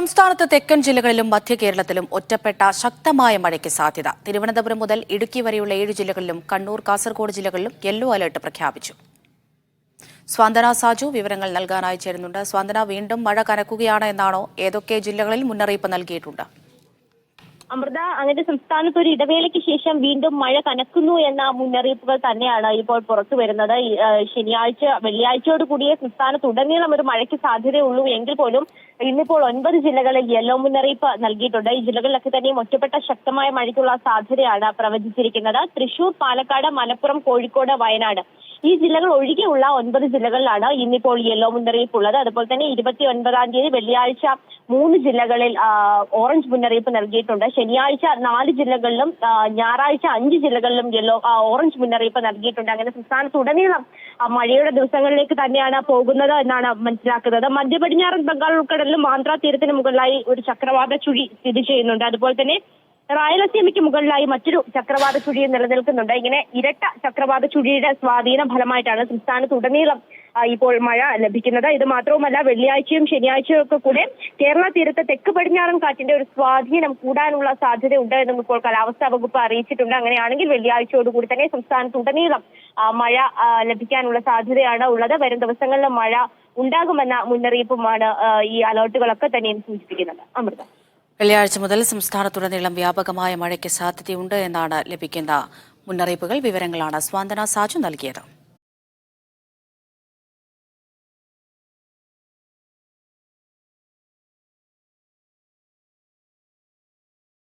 സംസ്ഥാനത്ത് തെക്കൻ ജില്ലകളിലും മധ്യ കേരളത്തിലും ഒറ്റപ്പെട്ട ശക്തമായ മഴയ്ക്ക് സാധ്യത. തിരുവനന്തപുരം മുതൽ ഇടുക്കി വരെയുള്ള 7 ജില്ലകളിലും കണ്ണൂർ, കാസർഗോഡ് ജില്ലകളിലും യെല്ലോ അലർട്ട് പ്രഖ്യാപിച്ചു. സ്വാന്തന സാജു വിവരങ്ങൾ നൽകാനായി ചേരുന്നുണ്ട്. സ്വാന്തന, വീണ്ടും മഴ കനക്കുകയാണ് എന്നാണോ? ഏതൊക്കെ ജില്ലകളിൽ മുന്നറിയിപ്പ് നൽകിയിട്ടുണ്ട്? അമൃത, അങ്ങനെ സംസ്ഥാനത്ത് ഒരു ഇടവേളയ്ക്ക് ശേഷം വീണ്ടും മഴ കനക്കുന്നു എന്ന മുന്നറിയിപ്പുകൾ തന്നെയാണ് ഇപ്പോൾ പുറത്തു വരുന്നത്. ശനിയാഴ്ച, വെള്ളിയാഴ്ചയോട് കൂടിയ സംസ്ഥാനത്തുടനീളം ഒരു മഴയ്ക്ക് സാധ്യതയുള്ളൂ എങ്കിൽ പോലും ഇന്നിപ്പോൾ 9 ജില്ലകളിൽ യെല്ലോ മുന്നറിയിപ്പ് നൽകിയിട്ടുണ്ട്. ഈ ജില്ലകളിലൊക്കെ തന്നെയും ഒറ്റപ്പെട്ട ശക്തമായ മഴയ്ക്കുള്ള സാധ്യതയാണ് പ്രവചിച്ചിരിക്കുന്നത്. തൃശൂർ, പാലക്കാട്, മലപ്പുറം, കോഴിക്കോട്, വയനാട് ഈ ജില്ലകൾ ഒഴികെയുള്ള 9 ജില്ലകളിലാണ് ഇന്നിപ്പോൾ യെല്ലോ മുന്നറിയിപ്പ് ഉള്ളത്. അതുപോലെ തന്നെ 29-ാം തീയതി വെള്ളിയാഴ്ച 3 ജില്ലകളിൽ ഓറഞ്ച് മുന്നറിയിപ്പ് നൽകിയിട്ടുണ്ട്. ശനിയാഴ്ച 4 ജില്ലകളിലും ഞായറാഴ്ച 5 ജില്ലകളിലും ഓറഞ്ച് മുന്നറിയിപ്പ് നൽകിയിട്ടുണ്ട്. അങ്ങനെ സംസ്ഥാനത്തുടനീളം മഴയുടെ ദിവസങ്ങളിലേക്ക് തന്നെയാണ് പോകുന്നത് എന്നാണ് മനസ്സിലാക്കുന്നത്. മധ്യ പടിഞ്ഞാറൻ ബംഗാൾ ഉൾക്കടലിലും ആന്ധ്രാ തീരത്തിന് മുകളിലായി ഒരു ചക്രവാത ചുഴി സ്ഥിതി ചെയ്യുന്നുണ്ട്. അതുപോലെ തന്നെ റായലസീമയ്ക്ക് മുകളിലായി മറ്റൊരു ചക്രവാത ചുഴി നിലനിൽക്കുന്നുണ്ട്. ഇങ്ങനെ ഇരട്ട ചക്രവാത ചുഴിയുടെ സ്വാധീന ഫലമായിട്ടാണ് സംസ്ഥാനത്തുടനീളം ഇപ്പോൾ മഴ ലഭിക്കുന്നത്. ഇത് മാത്രവുമല്ല, വെള്ളിയാഴ്ചയും ശനിയാഴ്ചയും ഒക്കെ കൂടെ കേരള തീരത്ത് തെക്ക് പടിഞ്ഞാറൻ കാറ്റിന്റെ ഒരു സ്വാധീനം കൂടാനുള്ള സാധ്യതയുണ്ട് എന്നും ഇപ്പോൾ കാലാവസ്ഥാ വകുപ്പ് അറിയിച്ചിട്ടുണ്ട്. അങ്ങനെയാണെങ്കിൽ വെള്ളിയാഴ്ചയോടുകൂടി തന്നെ സംസ്ഥാനത്തുടനീളം മഴ ലഭിക്കാനുള്ള സാധ്യതയാണ് ഉള്ളത്. വരും ദിവസങ്ങളിലും മഴ ഉണ്ടാകുമെന്ന മുന്നറിയിപ്പുമാണ് ഈ അലർട്ടുകളൊക്കെ തന്നെയും സൂചിപ്പിക്കുന്നത്. അമൃത, വെള്ളിയാഴ്ച മുതൽ സംസ്ഥാനത്തുടനീളം വ്യാപകമായ മഴയ്ക്ക് സാധ്യതയുണ്ട് എന്നാണ് ലഭിക്കുന്ന മുന്നറിയിപ്പുകൾ. വിവരങ്ങളാണ് സ്വാന്തന സാജു നൽകിയത്.